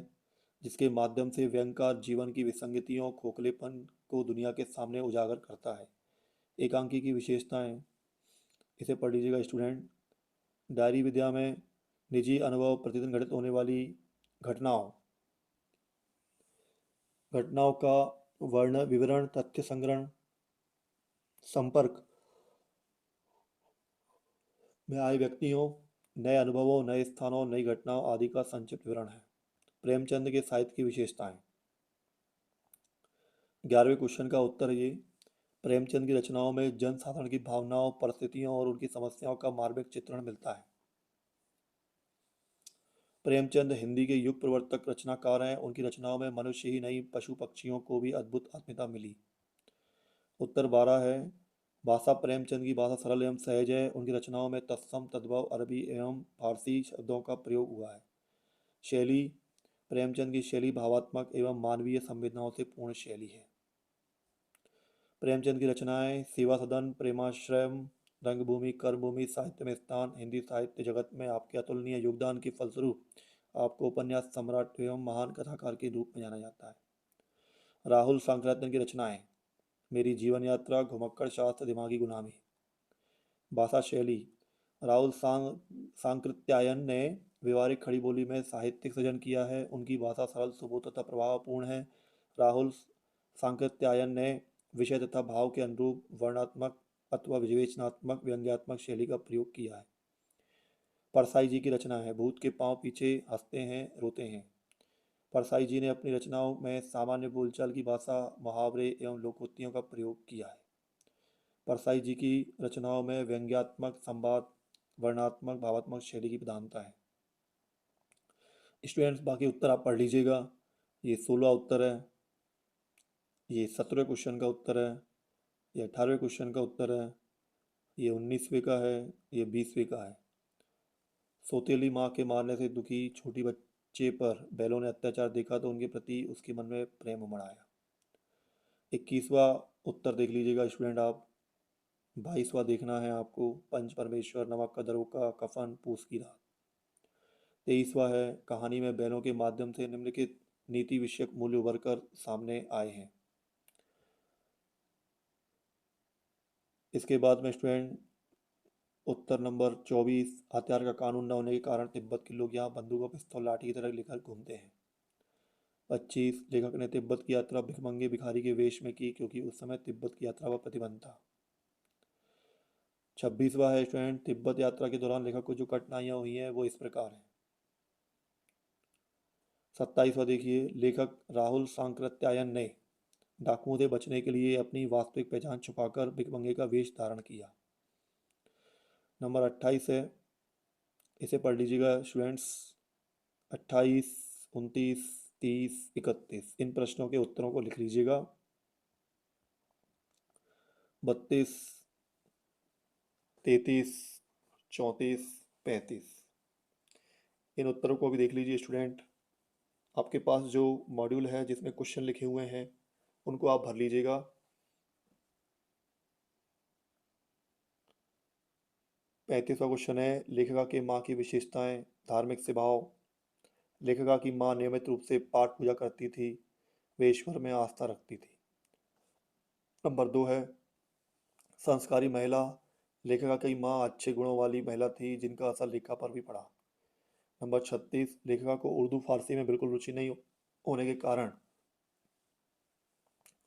जिसके माध्यम से व्यंग्यकार जीवन की विसंगतियों, खोखलेपन को दुनिया के सामने उजागर करता है। एकांकी की विशेषताएं, इसे पढ़ लीजिएगा स्टूडेंट। डायरी विद्या में निजी अनुभव, प्रतिदिन घटित होने वाली घटनाओं घटनाओं का विवरण, तथ्य संग्रहण, संपर्क में आए व्यक्तियों, नए अनुभवों, नए स्थानों, नई घटनाओं आदि का संक्षिप्त विवरण है। प्रेमचंद के साहित्य की विशेषताएं। 11वें क्वेश्चन का उत्तर है ये। प्रेमचंद की रचनाओं में जन साधारण की भावनाओं, परिस्थितियों और उनकी समस्याओं का मार्मिक चित्रण मिलता है। प्रेमचंद हिंदी के युग प्रवर्तक रचनाकार हैं। उनकी रचनाओं में मनुष्य ही नहीं, पशु पक्षियों को भी अद्भुत आत्मीयता मिली। उत्तर 12 है। भाषा प्रेमचंद की भाषा सरल एवं सहज है। उनकी रचनाओं में तत्सम, तद्भव, अरबी एवं फारसी शब्दों का प्रयोग हुआ है। शैली प्रेमचंद की शैली भावात्मक एवं मानवीय संवेदनाओं से पूर्ण शैली है। प्रेमचंद की रचनाएं सेवा सदन, प्रेमाश्रम, रंगभूमि, कर्मभूमि, साहित्य में स्थान, हिंदी साहित्य जगत में आपके अतुलनीय योगदान के फलस्वरूप आपको उपन्यास सम्राट एवं महान कथाकार के रूप में जाना जाता है। राहुल सांकृत्यायन की रचनाएं मेरी जीवन यात्रा, घुमक्कड़ शास्त्र, दिमागी गुलामी। भाषा शैली राहुल सांकृत्यायन ने व्यवहारिक खड़ी बोली में साहित्यिक सृजन किया है। उनकी भाषा सरल, सुबोध तथा प्रभावपूर्ण है। राहुल सांकृत्यायन ने विषय तथा भाव के अनुरूप वर्णात्मक अथवा विवेचनात्मक व्यंग्यात्मक शैली का प्रयोग किया है। परसाई जी की रचना है भूत के पांव पीछे, हंसते हैं रोते हैं। परसाई जी ने अपनी रचनाओं में सामान्य बोलचाल की भाषा, मुहावरे एवं लोकोक्तियों का प्रयोग किया है। परसाई जी की रचनाओं में व्यंग्यात्मक, संवाद, वर्णनात्मक, भावात्मक शैली की प्रधानता है। स्टूडेंट्स, बाकी उत्तर आप पढ़ लीजिएगा। ये 16 उत्तर है, ये 17वें क्वेश्चन का उत्तर है, ये 18वें क्वेश्चन का उत्तर है, ये 19वें का है, ये 20वें का है। सौतेली माँ के मारने से दुखी छोटी बच्चे पर बैलों ने अत्याचार देखा तो उनके प्रति उसके मन में प्रेम उमड़ आया। 21वां उत्तर देख लीजिएगा स्टूडेंट आप। 22वां देखना है आपको, पंच परमेश्वर, नमक का दरोका, कफन, पूस की रात। 23वां है, कहानी में बैलों के माध्यम से निम्नलिखित नीति विषयक मूल्य उभर कर सामने आए हैं। इसके बाद में स्टूडेंट उत्तर नंबर 24, हथियार का कानून न होने के कारण तिब्बत के लोग यहाँ बंदूक और पिस्तौल लाठी की तरह लेकर घूमते हैं। 25, लेखक ने तिब्बत की यात्रा भिखमंगे भिखारी के वेश में की क्योंकि उस समय तिब्बत की यात्रा पर प्रतिबंध था। 26वां है स्टूडेंट, तिब्बत यात्रा के दौरान लेखक को जो कठिनाइयाँ हुई हैं वो इस प्रकार हैं। 27वां देखिए, लेखक राहुल सांकृत्यायन ने डाकुओं से बचने के लिए अपनी वास्तविक पहचान छुपाकर भिखमंगे का वेश धारण किया। नंबर 28 है, इसे पढ़ लीजिएगा स्टूडेंट्स। 28, 29, 30, 31 इन प्रश्नों के उत्तरों को लिख लीजिएगा। 32, 33, 34, 35 इन उत्तरों को भी देख लीजिए स्टूडेंट। आपके पास जो मॉड्यूल है जिसमें क्वेश्चन लिखे हुए हैं उनको आप भर लीजिएगा। 35वां क्वेश्चन है, लेखिका के माँ की विशेषताएं, धार्मिक स्वभाव। लेखिका की माँ नियमित रूप से पाठ पूजा करती थी, वे ईश्वर में आस्था रखती थी। नंबर 2 है, संस्कारी महिला। लेखिका की माँ अच्छे गुणों वाली महिला थी जिनका असर लेखिका पर भी पड़ा। नंबर 36, लेखिका को उर्दू फारसी में बिल्कुल रुचि नहीं होने के कारण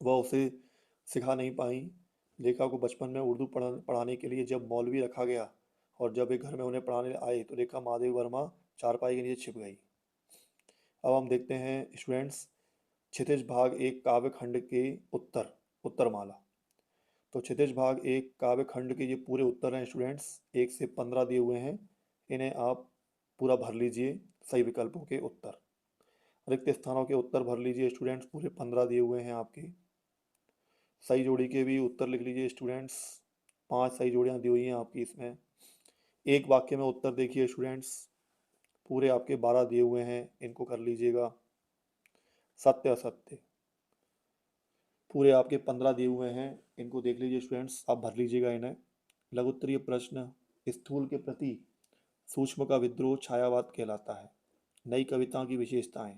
वह उसे सिखा नहीं पाई। लेखिका को बचपन में उर्दू पढ़ाने के लिए जब मौलवी रखा गया और जब वे घर में उन्हें पढ़ाने आए तो लेखिका महादेवी वर्मा चारपाई के नीचे छिप गई। अब हम देखते हैं स्टूडेंट्स, क्षितिज भाग एक काव्य खंड के उत्तर, उत्तरमाला। तो क्षितिज भाग एक काव्य खंड के ये पूरे उत्तर हैं स्टूडेंट्स, 1 से 15 दिए हुए हैं। इन्हें आप पूरा भर लीजिए सही विकल्पों के उत्तर। रिक्त स्थानों के उत्तर भर लीजिए स्टूडेंट्स, पूरे 15 दिए हुए हैं आपके। सही जोड़ी के भी उत्तर लिख लीजिए स्टूडेंट्स, 5 सही जोड़ियाँ दी हुई हैं आपकी इसमें। एक वाक्य में उत्तर देखिए स्टूडेंट्स, पूरे आपके 12 दिए हुए हैं, इनको कर लीजिएगा। सत्य असत्य पूरे आपके 15 दिए हुए हैं, इनको देख लीजिए स्टूडेंट्स, आप भर लीजिएगा इन्हें। लघुत्तरीय प्रश्न, स्थूल के प्रति सूक्ष्म का विद्रोह छायावाद कहलाता है। नई कविता की विशेषताएं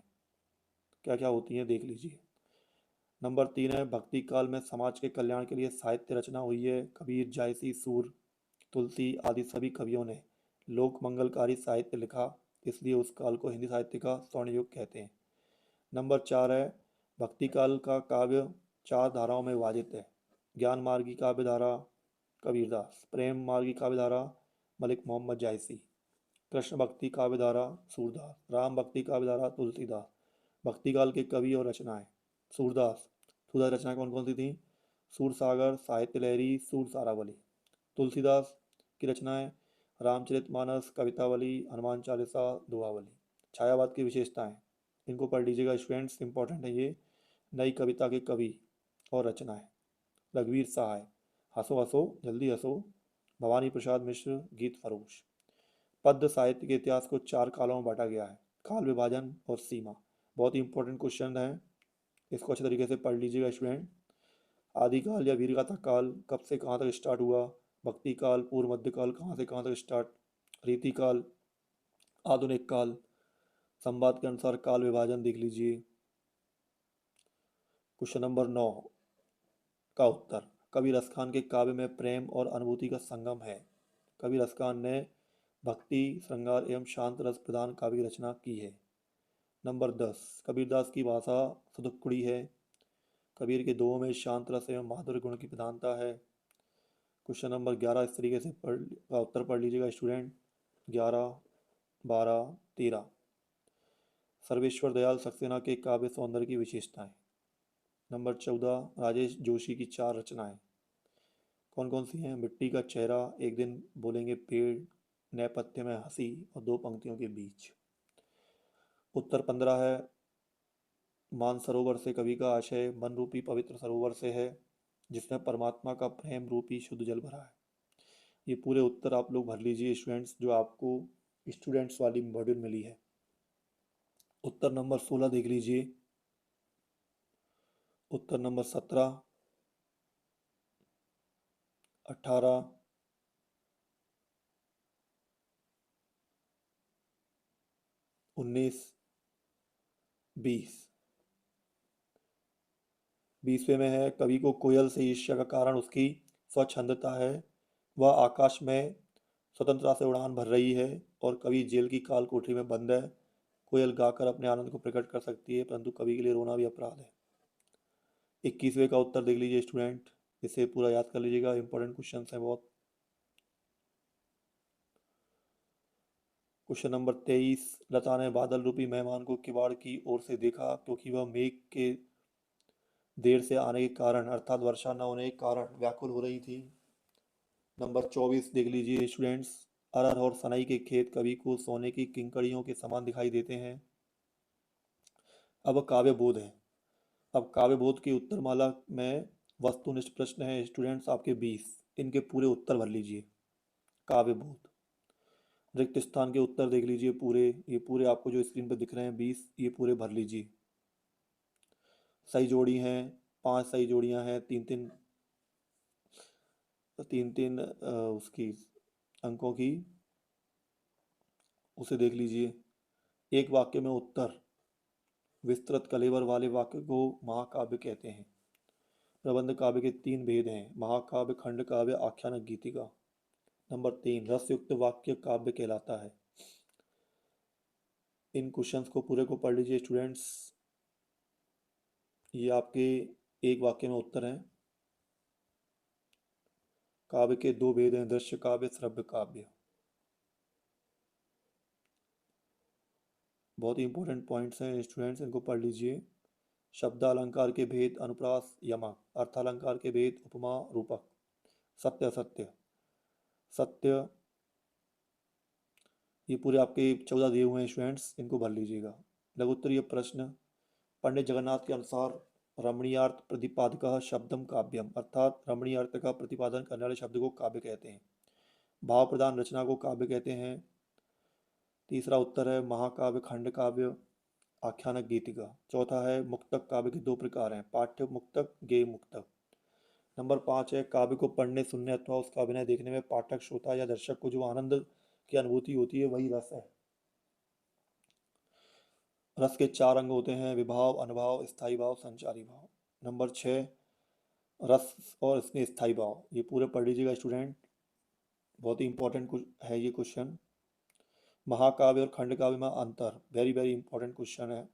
क्या क्या होती हैं देख लीजिए। नंबर 3 है, भक्ति काल में समाज के कल्याण के लिए साहित्य रचना हुई है। कबीर, जायसी, सूर, तुलसी आदि सभी कवियों ने लोक मंगलकारी साहित्य लिखा, इसलिए उस काल को हिंदी साहित्य का स्वर्ण युग कहते हैं। नंबर 4 है, भक्ति काल का काव्य 4 धाराओं में विभाजित है। ज्ञान मार्गी काव्य धारा कबीरदास, प्रेम मार्गी काव्य धारा मलिक मोहम्मद जायसी, कृष्ण भक्ति काव्य धारा सूरदास, राम भक्ति काव्य धारा तुलसीदास। भक्ति काल के कवि और रचनाएं, सूरदास। सूरदास रचनाएं कौन कौन सी थी? सूरसागर, साहित्य लहरी, सूर सारावली। तुलसीदास की रचनाएं रामचरितमानस, कवितावली, हनुमान चालीसा, दोहावली। छायावाद की विशेषताएं, इनको पढ़ लीजिएगा स्टूडेंट्स, इंपॉर्टेंट है ये। नई कविता के कवि और रचनाएं, रघुवीर सहाय, हंसो हंसो जल्दी हंसो, भवानी प्रसाद मिश्र, गीत फरोश। पद्य साहित्य के इतिहास को 4 कालों में बांटा गया है, काल, विभाजन और सीमा। बहुत ही इंपॉर्टेंट क्वेश्चन है, इसको अच्छे तरीके से पढ़ लीजिएगा स्टूडेंट। आदिकाल या वीरगाथा काल कब से कहाँ तक स्टार्ट हुआ? भक्ति काल, पूर्व मध्य काल कहाँ से कहाँ तक स्टार्ट? रीति काल, आधुनिक काल। संवाद के अनुसार काल विभाजन देख लीजिए। क्वेश्चन नंबर 9 का उत्तर, कवि रसखान के काव्य में प्रेम और अनुभूति का संगम है। कवि रसखान ने भक्ति, श्रृंगार एवं शांत रस प्रधान काव्य रचना की है। नंबर 10, कबीरदास की भाषा सुदुक्कड़ी है। कबीर के दोहों में शांत रस एवं माधुर्य गुण की प्रधानता है। क्वेश्चन नंबर 11 इस तरीके से का उत्तर पढ़ लीजिएगा स्टूडेंट, 11, 12, 13। सर्वेश्वर दयाल सक्सेना के काव्य सौंदर्य की विशेषताएं। नंबर 14 राजेश जोशी की 4 रचनाएं। कौन कौन सी हैं? मिट्टी का चेहरा, एक दिन बोलेंगे पेड़, नेपथ्य में हंसी और 2 पंक्तियों के बीच। उत्तर 15 है मानसरोवर से कवि का आशय मन रूपी पवित्र सरोवर से है, जिसमें परमात्मा का प्रेम रूपी शुद्ध जल भरा है। ये पूरे उत्तर आप लोग भर लीजिए स्टूडेंट्स, जो आपको स्टूडेंट्स वाली मॉड्यूल मिली है। उत्तर नंबर 16 देख लीजिए, उत्तर नंबर 17, 18, 19, 20। 20वें में है कवि को कोयल से ईर्ष्या का कारण उसकी स्वच्छंदता है। वह आकाश में स्वतंत्रता से उड़ान भर रही है और कवि जेल की काल कोठरी में बंद है। कोयल गाकर अपने आनंद को प्रकट कर सकती है, परंतु कवि के लिए रोना भी अपराध है। 21वें का उत्तर देख लीजिए स्टूडेंट, इसे पूरा याद कर लीजिएगा, इंपॉर्टेंट क्वेश्चन है बहुत। क्वेश्चन नंबर 23, लता ने बादल रूपी मेहमान को किवाड़ की ओर से देखा, क्योंकि वह मेघ के देर से आने के कारण अर्थात वर्षा न होने के कारण व्याकुल हो रही थी। नंबर 24 देख लीजिए स्टूडेंट्स, अरहर और सनई के खेत कवि को सोने की किंकड़ियों के समान दिखाई देते हैं। अब काव्य बोध है। अब काव्य बोध की उत्तरमाला में वस्तुनिष्ठ प्रश्न है स्टूडेंट्स आपके 20, इनके पूरे उत्तर भर लीजिए। काव्य बोध, रिक्त स्थान के उत्तर देख लीजिए पूरे, ये पूरे आपको जो स्क्रीन पर दिख रहे हैं 20, ये पूरे भर लीजिए। सही जोड़ी हैं, 5 सही जोड़ियां हैं, तीन तीन उसकी अंकों की, उसे देख लीजिए। एक वाक्य में उत्तर, विस्तृत कलेवर वाले वाक्य को महाकाव्य कहते हैं। प्रबंध काव्य के 3 भेद हैं, महाकाव्य, खंड काव्य, आख्यानक, गीतिका। नंबर 3 रसयुक्त वाक्य काव्य कहलाता है। इन क्वेश्चंस को पूरे को पढ़ लीजिए स्टूडेंट्स, ये आपके एक वाक्य में उत्तर हैं। काव्य के 2 भेद हैं, दृश्य काव्य, श्रव्य काव्य। बहुत ही इंपॉर्टेंट पॉइंट्स हैं स्टूडेंट्स, इनको पढ़ लीजिए। शब्दालंकार के भेद, अनुप्रास, यमक। अर्थालंकार के भेद, उपमा, रूपक। सत्य असत्य, सत्य, ये पूरे आपके 14 दिए हुए हैं स्टूडेंट्स, इनको भर लीजिएगा। लघुत्तरीय प्रश्न, पंडित जगन्नाथ के अनुसार रमणीयार्थ प्रतिपादक शब्दम काव्यम, अर्थात रमणीय अर्थ का प्रतिपादन करने वाले शब्द को काव्य कहते हैं। भाव प्रधान रचना को काव्य कहते हैं। तीसरा उत्तर है महाकाव्य, खंड काव्य, आख्यानक, गीतिका। चौथा है मुक्तक काव्य के 2 प्रकार हैं, पाठ्य मुक्तक, गेय मुक्तक। नंबर 5 है काव्य को पढ़ने, सुनने अथवा उसका अभिनय देखने में पाठक, श्रोता या दर्शक को जो आनंद की अनुभूति होती है वही रस है। रस के 4 अंग होते हैं, विभाव, अनुभाव, स्थायी भाव, संचारी भाव। नंबर 6 रस और इसमें स्थायी भाव, ये पूरे पढ़ लीजिएगा स्टूडेंट, बहुत ही इंपॉर्टेंट है ये क्वेश्चन। महाकाव्य और खंड काव्य में अंतर, वेरी वेरी इंपॉर्टेंट क्वेश्चन है,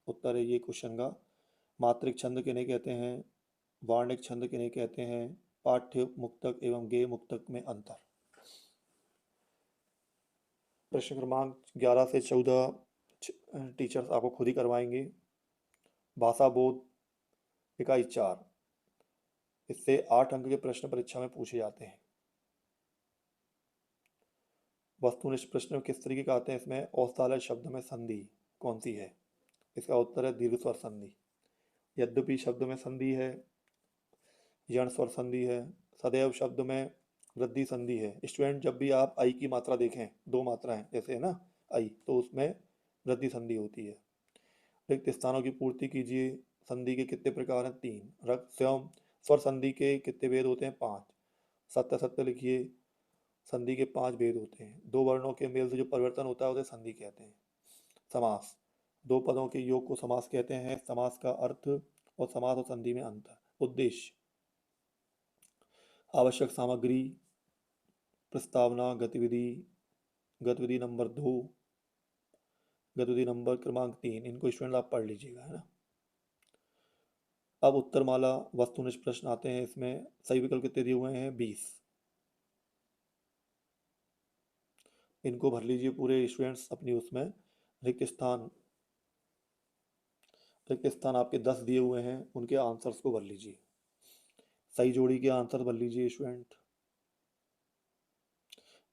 उत्तर है ये क्वेश्चन का। मात्रिक छंद किन्हें कहते हैं, वार्णिक छंद किन्हें कहते हैं, पाठ्य मुक्तक एवं गेय मुक्तक में अंतर। प्रश्न क्रमांक 11 से 14 टीचर्स आपको खुद ही करवाएंगे। भाषा बोध इकाई 4, इससे 8 अंक के प्रश्न परीक्षा में पूछे जाते हैं। वस्तुनिष्ठ प्रश्न किस तरीके का आते हैं इसमें, औषधालय शब्द में संधि कौन सी है, इसका उत्तर है दीर्घ स्वर संधि। यद्यपि शब्द में संधि है, यण स्वर संधि है। सदैव शब्द में वृद्धि संधि है। स्टूडेंट जब भी आप आई की मात्रा देखें, 2 मात्राएं जैसे है ना आई, तो उसमें वृद्धि संधि होती है। रिक्त स्थानों की पूर्ति कीजिए। संधि के कितने प्रकार हैं, 3। रक्त स्वयं स्वर संधि के कितने भेद होते हैं, 5। सत्य सत्य लिखिए, संधि के 5 भेद होते हैं। 2 वर्णों के मेल से जो परिवर्तन होता है उसे संधि कहते हैं। समास, 2 पदों के योग को समास कहते हैं। समास का अर्थ और समास और संधि में अंतर। उद्देश्य, आवश्यक सामग्री, प्रस्तावना, गतिविधि, गतिविधि नंबर 2, गतिविधि नंबर क्रमांक 3, इनको स्टूडेंट आप पढ़ लीजिएगा, है ना। अब उत्तरमाला वस्तुनिष्ठ प्रश्न आते हैं, इसमें सही विकल्प कितने दिए हुए हैं, 20, इनको भर लीजिए पूरे स्टूडेंट्स अपनी उसमें। रिक्त स्थान रिक्त स्थान आपके 10 दिए हुए हैं, उनके आंसर्स को भर लीजिए। सही जोड़ी के आंसर भर लीजिए स्टूडेंट।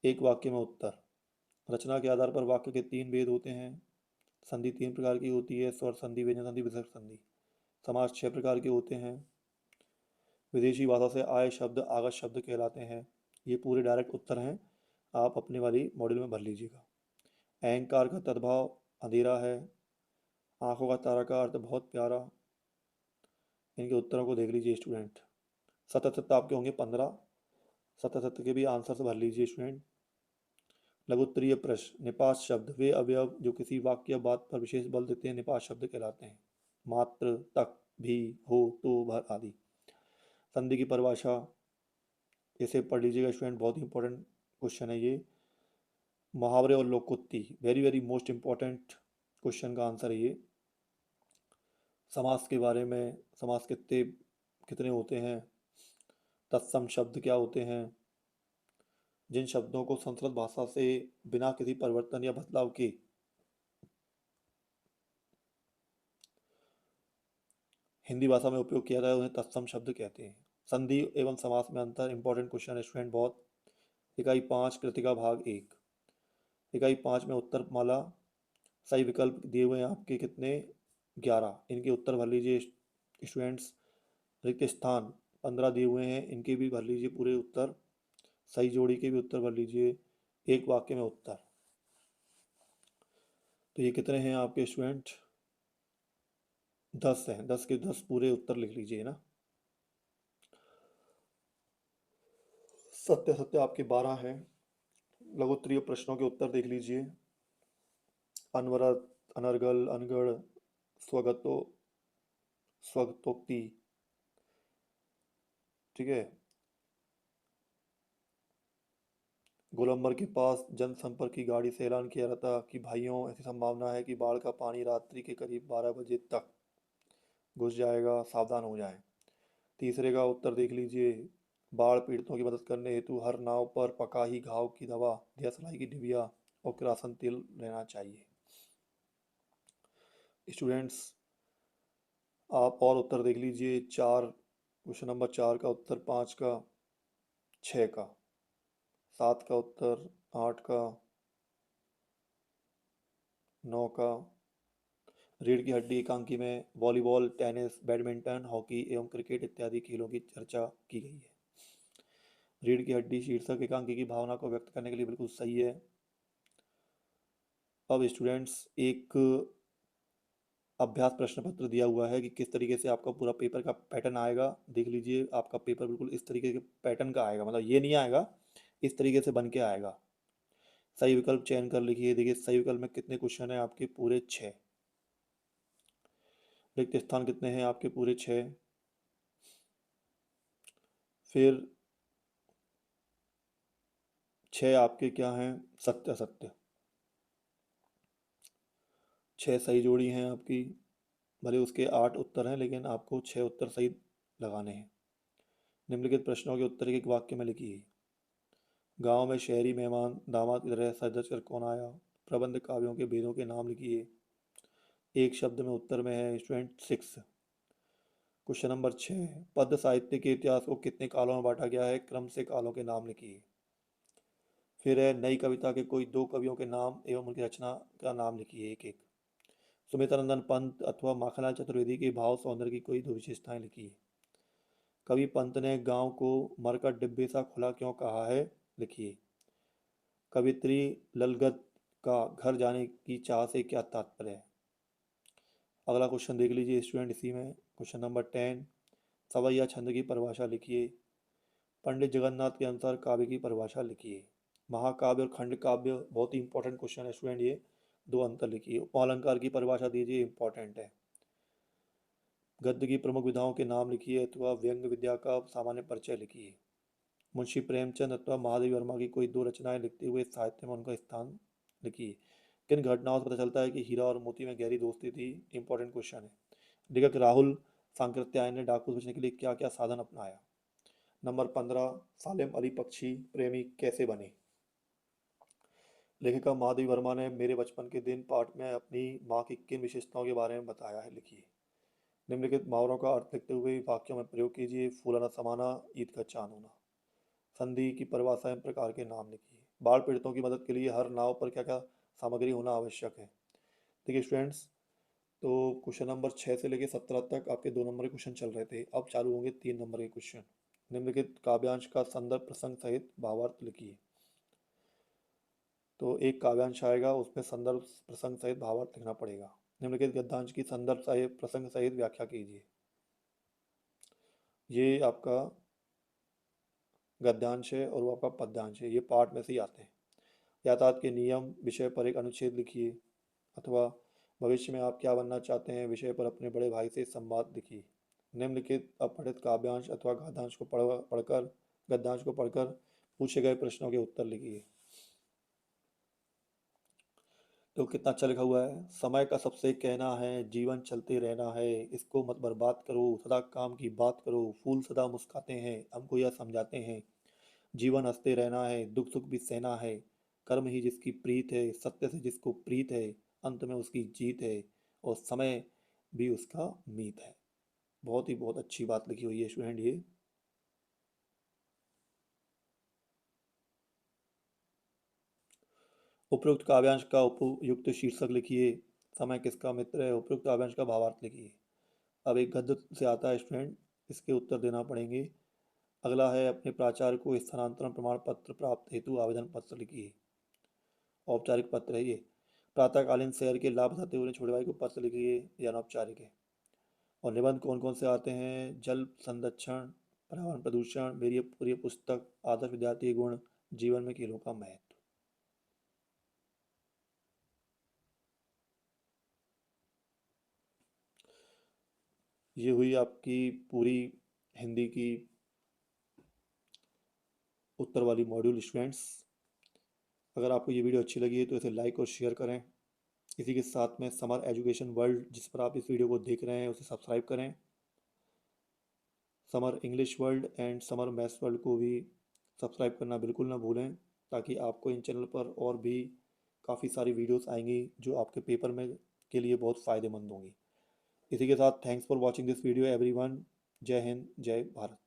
एक वाक्य में उत्तर। रचना के आधार पर वाक्य के 3 भेद होते हैं। संधि 3 प्रकार की होती है, स्वर संधि, व्यंजन संधि, विसर्ग संधि। समास 6 प्रकार के होते हैं। विदेशी भाषा से आए शब्द आगत शब्द कहलाते हैं। ये पूरे डायरेक्ट उत्तर हैं, आप अपने वाली मॉड्यूल में भर लीजिएगा। अहंकार का तद्भाव अंधेरा है। आंखों का तारा का अर्थ बहुत प्यारा। इनके उत्तरों को देख लीजिए स्टूडेंट। सत्य सत्य आपके होंगे 15। सत्य सत्य के भी आंसर से भर लीजिए स्टूडेंट। लघुत्तरीय प्रश्न। निपात शब्द वे अवयव जो किसी वाक्य या बात पर विशेष बल देते हैं निपात शब्द कहलाते हैं। मात्र, तक, भी, हो, तो, भर आदि। संधि की परिभाषा इसे पढ़ लीजिएगा स्टूडेंट, बहुत ही इंपॉर्टेंट क्वेश्चन है ये। मुहावरे और लोकोक्ति, very very most important question का आंसर है ये। समास के बारे में, समास कितने कितने होते हैं, तत्सम शब्द क्या होते हैं, जिन शब्दों को संस्कृत भाषा से बिना किसी परिवर्तन या बदलाव के हिंदी भाषा में उपयोग किया जाए उन्हें तत्सम शब्द कहते हैं। संधि एवं समास में अंतर, इंपॉर्टेंट क्वेश्चन है स्टूडेंट बहुत। इकाई 5 कृतिका भाग 1। इकाई 5 में उत्तर माला। सही विकल्प दिए हुए हैं आपके कितने, 11। इनके उत्तर भर लीजिए स्टूडेंट्स। रिक्त स्थान 15 दिए हुए हैं, इनके भी भर लीजिए पूरे उत्तर। सही जोड़ी के भी उत्तर भर लीजिए। एक वाक्य में उत्तर। तो ये कितने हैं आपके स्टूडेंट, 10 हैं। 10 के 10 पूरे उत्तर लिख लीजिए ना। सत्य सत्य आपके 12 हैं। लघुत्तरीय प्रश्नों के उत्तर देख लीजिए। अनवरत, अनर्गल, अनगढ़, स्वगतो, स्वगतोक्ति, ठीक है। गोलंबर के पास जनसंपर्क की गाड़ी से ऐलान किया था कि भाइयों ऐसी संभावना है कि बाढ़ का पानी रात्रि के करीब 12 बजे तक घुस जाएगा, सावधान हो जाएं। तीसरे का उत्तर देख लीजिए। बाढ़ पीड़ितों की मदद करने हेतु हर नाव पर पकाही घाव की दवा, दियासलाई की डिबिया और किरासन तेल रहना चाहिए। स्टूडेंट्स आप और उत्तर देख लीजिए। 4, क्वेश्चन नंबर 4 का उत्तर, 5 का, 6 का, 7 का उत्तर, 8 का, 9 का। रीढ़ की हड्डी एकांकी में वॉलीबॉल, टेनिस, बैडमिंटन, हॉकी एवं क्रिकेट इत्यादि खेलों की चर्चा की गई है। रीढ़ की हड्डी शीर्षक एकांकी की भावना को व्यक्त करने के लिए बिल्कुल सही है। अब स्टूडेंट्स एक अभ्यास प्रश्न पत्र दिया हुआ है कि किस तरीके से आपका पूरा पेपर का पैटर्न आएगा। देख लीजिए, आपका पेपर बिल्कुल इस तरीके के पैटर्न का आएगा, मतलब ये नहीं आएगा, इस तरीके से बन के आएगा। सही विकल्प चयन कर लिखिए। देखिए सही विकल्प में कितने क्वेश्चन हैं आपके, पूरे 6। रिक्त स्थान कितने हैं आपके, पूरे 6। फिर 6 आपके क्या हैं, सत्य सत्य। 6 सही जोड़ी हैं आपकी। भले उसके 8 उत्तर हैं, लेकिन आपको 6 उत्तर सही लगाने हैं। निम्नलिखित प्रश्नों के उत्तर एक वाक्य में लिखिए। गांव में शहरी मेहमान दामाद की तरह सज कर कौन आया। प्रबंध काव्यों के भेदों के नाम लिखिए। एक शब्द में उत्तर में है स्टूडेंट 6। क्वेश्चन नंबर 6, पद्य साहित्य के इतिहास को कितने कालों में बांटा गया है, क्रम से कालों के नाम लिखिए। फिर है नई कविता के कोई 2 कवियों के नाम एवं उनकी रचना का नाम लिखिए, एक एक। सुमित्रानंद पंत अथवा माखनलाल चतुर्वेदी के भाव सौंदर्य की कोई 2 विशेषताएं लिखिए। कवि पंत ने गांव को मरकट डिब्बे सा खुला क्यों कहा है, लिखिए। कवित्री ललगत का घर जाने की चाह से क्या तात्पर्य है। अगला क्वेश्चन देख लीजिए स्टूडेंट इसी में। क्वेश्चन नंबर 10, सवैया छंद की परिभाषा लिखिए। पंडित जगन्नाथ के अनुसार काव्य की परिभाषा लिखिए। महाकाव्य और खंड काव्य बहुत ही इंपॉर्टेंट क्वेश्चन है स्टूडेंट, ये 2 अंतर लिखिए। उपमालंकार की परिभाषा दीजिए, इंपॉर्टेंट है। गद्य की प्रमुख विधाओं के नाम लिखिए अथवा व्यंग विद्या का सामान्य परिचय लिखिए। मुंशी प्रेमचंद अथवा महादेवी वर्मा की कोई 2 रचनाएं लिखते हुए साहित्य में उनका स्थान लिखिए। किन घटनाओं से पता चलता है कि हीरा और मोती में गहरी दोस्ती थी, इंपॉर्टेंट क्वेश्चन है। लेखक राहुल सांकृत्यायन ने डाकू से बचने के लिए क्या क्या साधन अपनाया। नंबर 15, सालेम अली पक्षी प्रेमी कैसे बने। लेखिका महादेवी वर्मा ने मेरे बचपन के दिन पाठ में अपनी माँ की किन विशेषताओं के बारे में बताया है, लिखिए। निम्नलिखित मुहावरों का अर्थ लिखते हुए वाक्यों में प्रयोग कीजिए। फूलाना समाना, ईद का चांद होना। संधि की परिभाषा एवं प्रकार के नाम लिखिए। बाढ़ पीड़ितों की मदद के लिए हर नाव पर क्या क्या सामग्री होना आवश्यक है। देखिए स्टूडेंट्स, तो क्वेश्चन नंबर 6 से लेकर 17 तक आपके 2 नंबर के क्वेश्चन चल रहे थे। अब चालू होंगे 3 नंबर के क्वेश्चन। निम्नलिखित काव्यांश का संदर्भ प्रसंग सहित भावार्थ लिखिए। तो एक काव्यांश आएगा, उसमें संदर्भ प्रसंग सहित भावार्थ लिखना पड़ेगा। निम्नलिखित गद्यांश की संदर्भ सहित प्रसंग सहित व्याख्या कीजिए। ये आपका गद्यांश है और वो आपका पद्यांश है, ये पाठ में से ही आते हैं। यातायात के नियम विषय पर एक अनुच्छेद लिखिए। अथवा भविष्य में आप क्या बनना चाहते हैं विषय पर अपने बड़े भाई से संवाद लिखिए। निम्नलिखित अपठित काव्यांश अथवा गद्यांश को पढ़कर पूछे गए प्रश्नों के उत्तर लिखिए। तो कितना अच्छा लिखा हुआ है। समय का सबसे कहना है, जीवन चलते रहना है, इसको मत बर्बाद करो, सदा काम की बात करो। फूल सदा मुस्काते हैं, हमको यह समझाते हैं, जीवन हंसते रहना है, दुख सुख भी सहना है। कर्म ही जिसकी प्रीत है, सत्य से जिसको प्रीत है, अंत में उसकी जीत है, और समय भी उसका मीत है। बहुत ही बहुत अच्छी बात लिखी हुई है स्टूडेंट ये। उपयुक्त काव्यांश का उपयुक्त शीर्षक लिखिए। समय किसका मित्र है, उपयुक्त काव्यांश का भावार्थ लिखिए। अब एक गद्य से आता है स्टूडेंट, इसके उत्तर देना पड़ेंगे। अगला है, अपने प्राचार्य को स्थानांतरण प्रमाण पत्र प्राप्त हेतु आवेदन पत्र लिखिए। औपचारिक पत्र है ये। प्रातःकालीन सैर के लाभ बताते हुए छोटे भाई को पत्र लिखिए, ये अनौपचारिक है। और निबंध कौन कौन से आते हैं, जल संरक्षण, पर्यावरण प्रदूषण, मेरी पूरी पुस्तक, आदर्श विद्यार्थी गुण, जीवन में खेलों का महत्व। ये हुई आपकी पूरी हिंदी की उत्तर वाली मॉड्यूल स्टूडेंट्स। अगर आपको ये वीडियो अच्छी लगी है तो इसे लाइक और शेयर करें। इसी के साथ में समर एजुकेशन वर्ल्ड जिस पर आप इस वीडियो को देख रहे हैं उसे सब्सक्राइब करें। Summer English world and summer maths world को भी सब्सक्राइब करना बिल्कुल ना भूलें, ताकि आपको इन चैनल पर और भी काफ़ी सारी वीडियोस आएंगी जो आपके पेपर में के लिए बहुत फ़ायदेमंद होंगी। इसी के साथ thanks for watching this video everyone. जय हिंद, जय भारत।